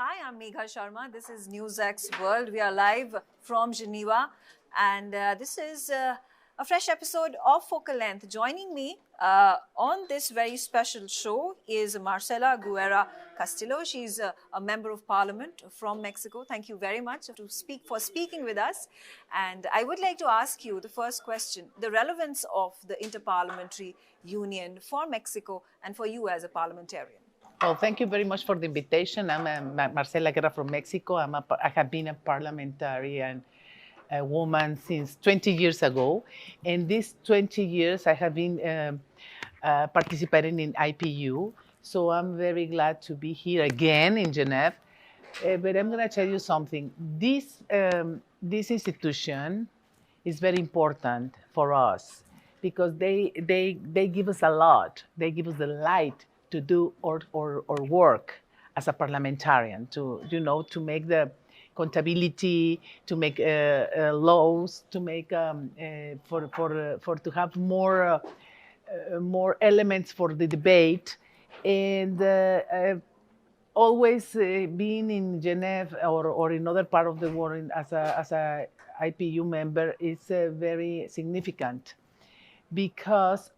Hi, I'm Megha Sharma. This is NewsX World. We are live from Geneva, and this is a fresh episode of Focal Length. Joining me on this very special show is Marcela Guera Castillo. She's a member of Parliament from Mexico. Thank you very much for speaking with us. And I would like to ask you the first question: the relevance of the Inter-Parliamentary Union for Mexico and for you as a parliamentarian. Well, thank you very much for the invitation. I'm Marcela Guera from Mexico. I have been a parliamentarian woman since 20 years ago. And these 20 years, I have been participating in IPU. So I'm very glad to be here again in Geneva. But I'm going to tell you something. This institution is very important for us because they give us a lot. They give us the light to do or work as a parliamentarian, to make the accountability, to make laws, to make to have more elements for the debate, and always being in Geneva or in other part of the world as a IPU member is very significant because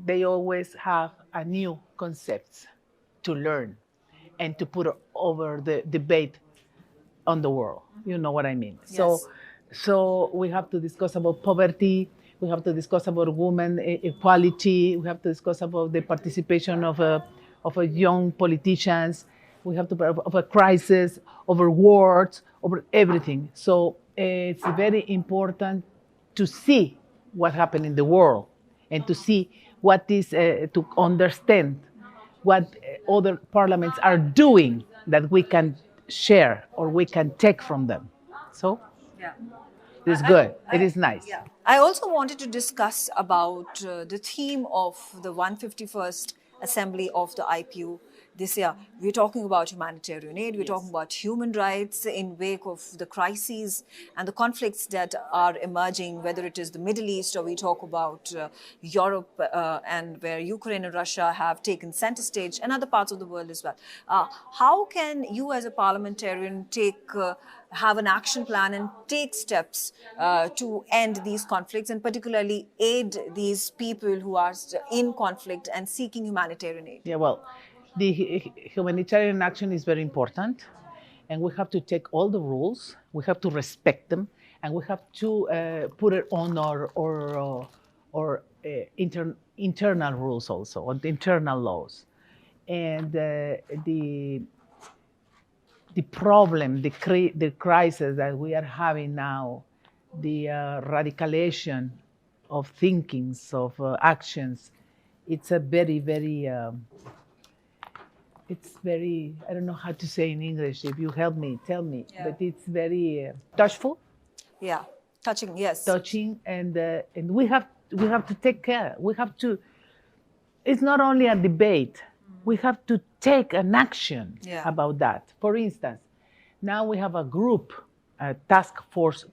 they always have a new concepts to learn and to put over the debate on the world. You know what I mean? Yes. So we have to discuss about poverty. We have to discuss about women equality. We have to discuss about the participation of young politicians. We have to of a crisis, over wars, over everything. So it's very important to see what happened in the world and to see what is, to understand what other parliaments are doing that we can share or we can take from them. So Yeah. it is good. It is nice. Yeah. I also wanted to discuss about the theme of the 151st Assembly of the IPU this year. We're talking about humanitarian aid, we're talking about human rights in wake of the crises and the conflicts that are emerging, whether it is the Middle East or we talk about Europe and where Ukraine and Russia have taken center stage and other parts of the world as well. How can you as a parliamentarian have an action plan and take steps to end these conflicts and particularly aid these people who are in conflict and seeking humanitarian aid? Yeah, well, the humanitarian action is very important, and we have to take all the rules. We have to respect them, and we have to put it on our internal rules also, on the internal laws. And the problem, the crisis that we are having now, the radicalization of thinkings, of actions, it's a very, very, I don't know how to say in English. If you help me, tell me. Yeah. But it's very touchful. Yeah, touching, yes. Touching, and we have to take care. We have to. It's not only a debate. We have to take an action about that. For instance, now we have a group, a task force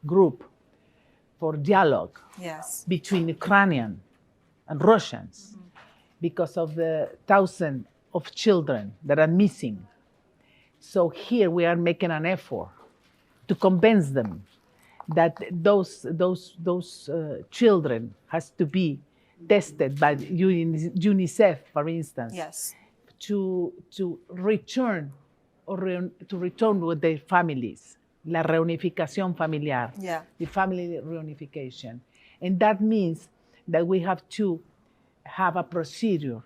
group for dialogue between Ukrainian and Russians because of the thousands of children that are missing. So here we are making an effort to convince them that those children has to be tested by UNICEF, for instance, to return with their families, la reunificación familiar, the family reunification. And that means that we have to have a procedure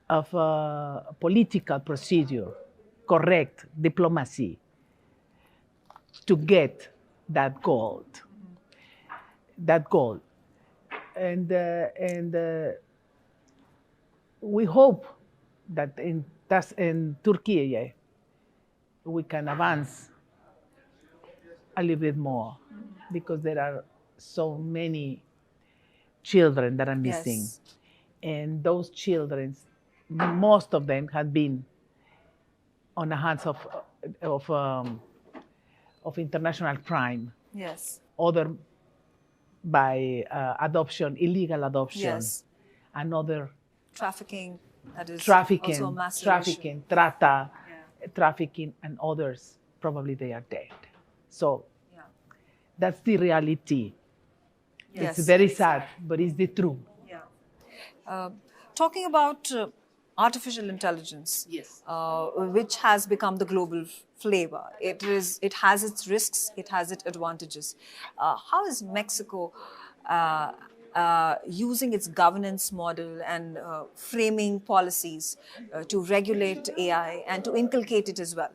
of a political procedure, correct diplomacy, to get that goal. And we hope that in Turkey we can advance a little bit more because there are so many children that are missing. And those children, most of them have been on the hands of international crime. Other by adoption, illegal adoption, and other trafficking. That is trafficking, also massive trafficking, trata, trafficking, and others, probably they are dead. So that's the reality. Yes. It's very sad, but it's the truth. Talking about artificial intelligence, Yes. which has become the global flavor. It has its risks, it has its advantages. How is Mexico using its governance model and framing policies to regulate AI and to inculcate it as well?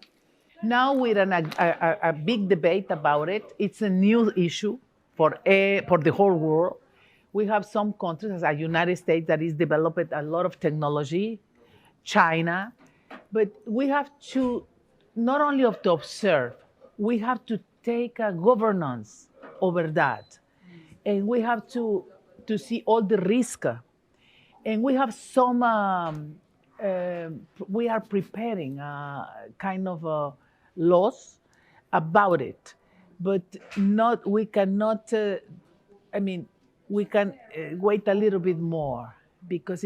Now we're in a big debate about it. It's a new issue for the whole world. We have some countries, as the United States, that is developing a lot of technology, China, but we have to not only have to observe, we have to take a governance over that, and we have to see all the risk, and we have some. We are preparing a kind of laws about it, but not. We cannot. We can wait a little bit more because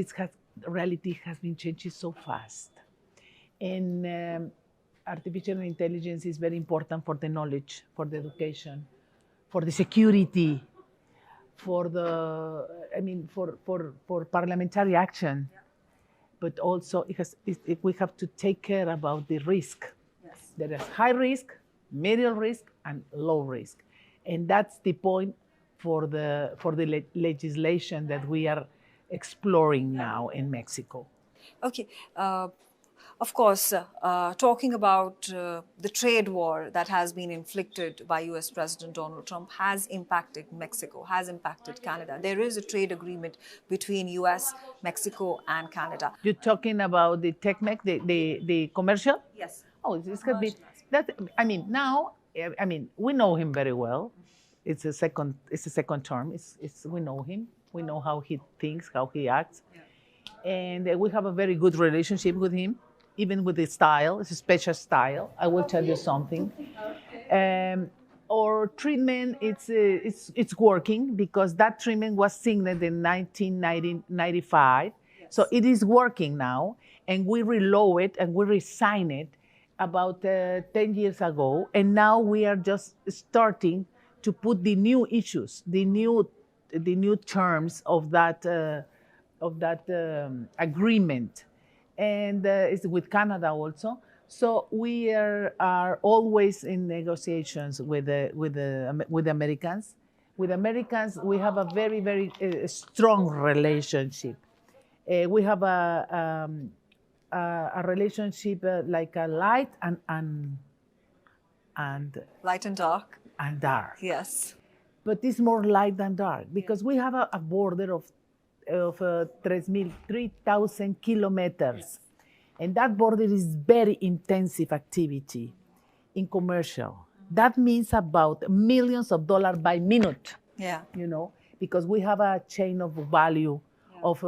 reality has been changing so fast. And artificial intelligence is very important for the knowledge, for the education, for the security, for parliamentary action. But also we have to take care about the risk. Yes. There is high risk, medium risk, and low risk. And that's the point for the legislation that we are exploring now in Mexico. Okay. Of course, talking about the trade war that has been inflicted by US President Donald Trump has impacted Mexico, has impacted Canada. There is a trade agreement between US, Mexico, and Canada. You're talking about the TechMex, the commercial? Yes. Oh, this could be that. We know him very well. It's a second term. We know him. We know how he thinks, how he acts. Yeah. And we have a very good relationship with him, even with his style. It's a special style. I will tell you something. Our treatment, it's working because that treatment was signed in 1995. Yes. So it is working now, and we reload it and we resign it about 10 years ago. And now we are just starting to put the new issues, the new terms of that agreement, and it's with Canada also. So we are always in negotiations with Americans. With Americans, we have a very, very strong relationship. We have a relationship like a light and light and dark. And dark. Yes. But it's more light than dark because we have a border of 3,000 kilometers. Yes. And that border is very intensive activity in commercial. That means about millions of dollars by minute. Yeah. Because we have a chain of value of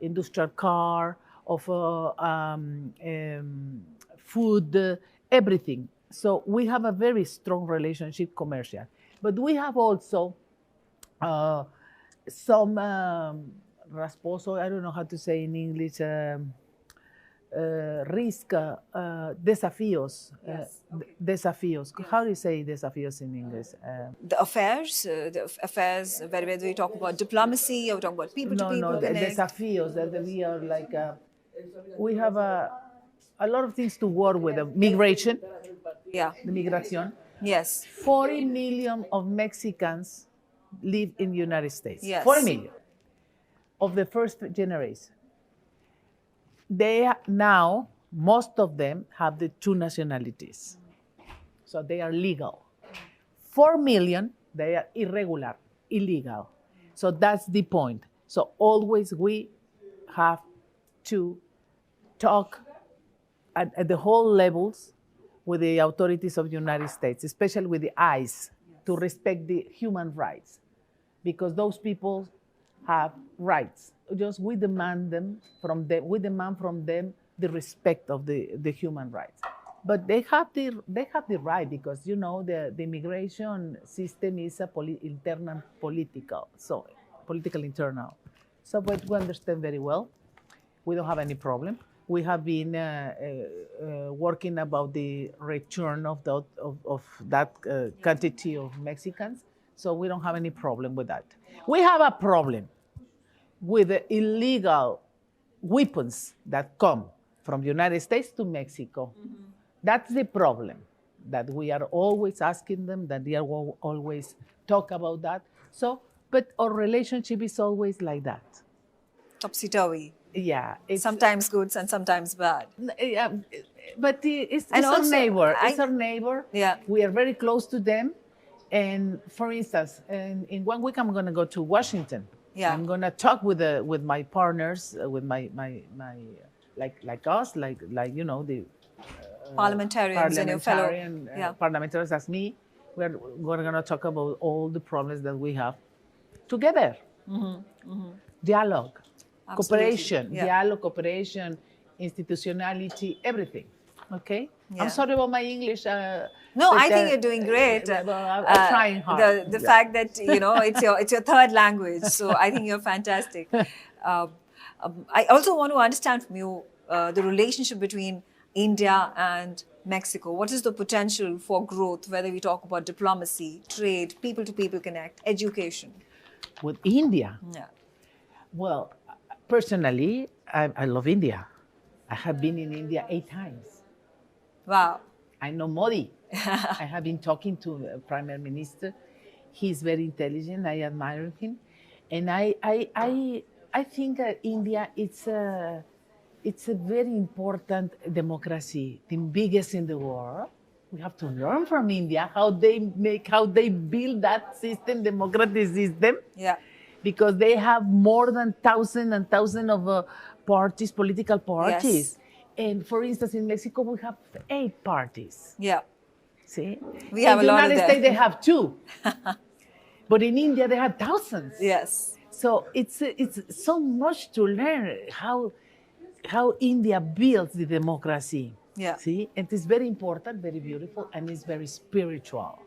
industrial car, of food, everything. So we have a very strong relationship commercial. But we have also some rasposo, I don't know how to say in English, risk, desafíos. Yes. Okay. Desafíos. Yes. How do you say desafíos in English? The affairs where we talk about diplomacy, or we talk about people to people. No, the desafíos that we are like, we have a lot of things to work with. Migration. Yeah. The migration. Yes. 40 million of Mexicans live in the United States. Yes. 40 million of the first generation. Now, most of them have the two nationalities. So they are legal. 4 million, they are irregular, illegal. So that's the point. So always we have to talk at the whole levels with the authorities of the United States, especially with the ICE, to respect the human rights, because those people have rights. Just we demand from them the respect of the human rights. But they have the right, because the immigration system is internal political, internal. So but we understand very well. We don't have any problem. We have been working about the return of that quantity of Mexicans, so we don't have any problem with that. We have a problem with the illegal weapons that come from the United States to Mexico. That's the problem, that we are always asking them, that they are always talk about that. So, but our relationship is always like that. Topsy-turvy. Yeah. Sometimes good and sometimes bad. Yeah, but it's our neighbor. It's our neighbor. Yeah. We are very close to them. And for instance, in 1 week, I'm going to go to Washington. Yeah. I'm going to talk with my partners, with my like us, like you know, the Parliamentarians and your fellow parliamentarians as me. We're going to talk about all the problems that we have together. Dialogue. Absolutely. Cooperation, dialogue, cooperation, institutionality, everything. Okay? Yeah. I'm sorry about my English. No, I think you're doing great. I'm trying hard. The fact that, you know, it's your third language, so I think you're fantastic. I also want to understand from you the relationship between India and Mexico. What is the potential for growth, whether we talk about diplomacy, trade, people-to-people connect, education? With India? Yeah. Well, personally, I love India. I have been in India 8 times. Wow. I know Modi. I have been talking to the Prime Minister. He's very intelligent. I admire him. And I think India, it's a very important democracy, the biggest in the world. We have to learn from India how they build that system, democratic system. Yeah. Because they have more than thousands and thousands of parties, political parties. Yes. And for instance, in Mexico, we have 8 parties. Yeah. See? We have a lot of them. In the United States, they have 2. But in India, they have thousands. Yes. So it's so much to learn how India builds the democracy. Yeah. See? And it's very important, very beautiful, and it's very spiritual.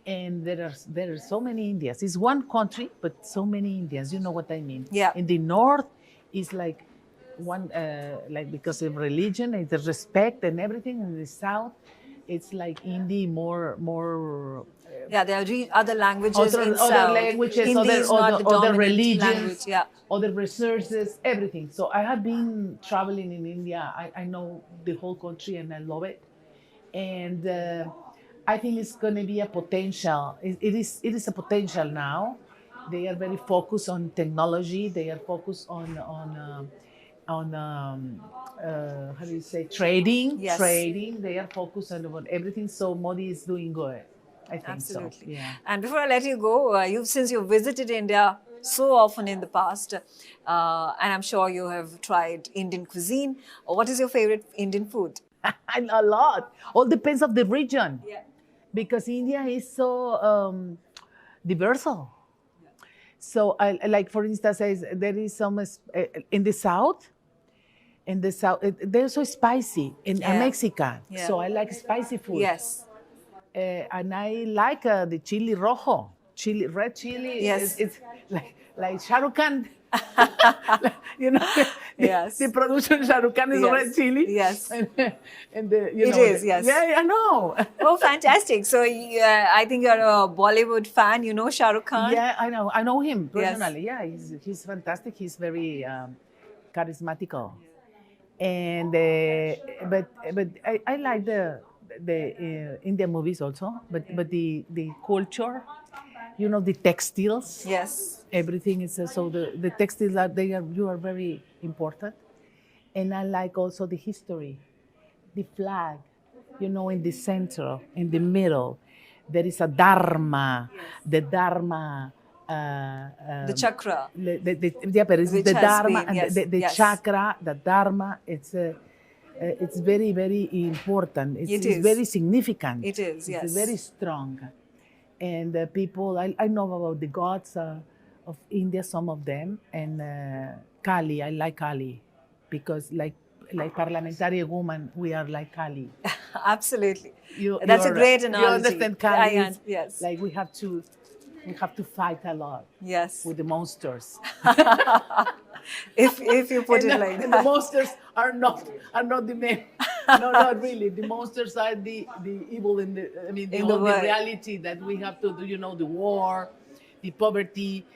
And there are so many Indians. It's one country, but so many Indians. You know what I mean? Yeah. In the north, it's like one, like because of religion, it's the respect and everything. In the south, it's like Hindi more. Yeah, there are other languages in south. Other languages, Hindi is not the dominant religions, language. Yeah. Other resources, everything. So I have been traveling in India. I know the whole country and I love it. And I think it's going to be a potential. It is a potential now. They are very focused on technology. They are focused on how do you say, trading? Yes. Trading. They are focused on everything. So Modi is doing good. I think Absolutely. so. Yeah. And before I let you go, since you've visited India so often in the past, and I'm sure you have tried Indian cuisine. What is your favorite Indian food? A lot. All depends of the region. Yeah. Because India is so diverse. So, like for instance, there is some in the south. They're so spicy in Mexican. Yeah. So I like spicy food. Yes. And I like the chili rojo, red chili. Yes. It's like Shah Rukh Khan. You know, yes. The producer Shah Rukh Khan is red chili. Yes. And it is, yes. Yeah, I know. Oh, fantastic. So I think you're a Bollywood fan. You know Shah Rukh Khan? Yeah, I know. I know him personally. Yes. Yeah, he's fantastic. He's very charismatical. And but I like the Indian movies also. But the culture, you know, the textiles. Yes. Everything is so the textiles are very important. And I like also the history, the flag, you know, in the center, in the middle, there is a dharma, the dharma. The chakra. The dharma been, yes, and the chakra, the dharma. It's very, very important. It's very significant. It is, yes. It's very strong. And people, I know about the gods of India, some of them, and Kali. I like Kali because like parliamentary woman, we are like Kali. Absolutely. That's a great analogy. You understand Kali? Yes. Like we have to fight a lot. Yes. With the monsters. if you put And it like and the that. monsters are not the men. No, not really. The monsters are the evil in the. I mean, In the the world. reality that we have to do. You know, the war, the poverty.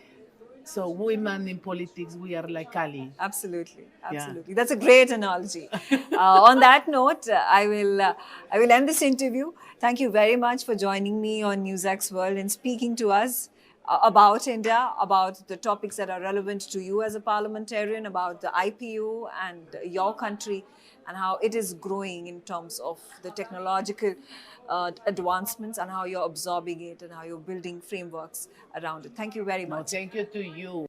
So women in politics, we are like Ali. Absolutely, Yeah. absolutely. That's a great analogy. On that note, I will end this interview. Thank you very much for joining me on NewsX World and speaking to us about India, about the topics that are relevant to you as a parliamentarian, about the IPU and your country, and how it is growing in terms of the technological advancements and how you're absorbing it and how you're building frameworks around it. Thank you very No, much. thank you to you.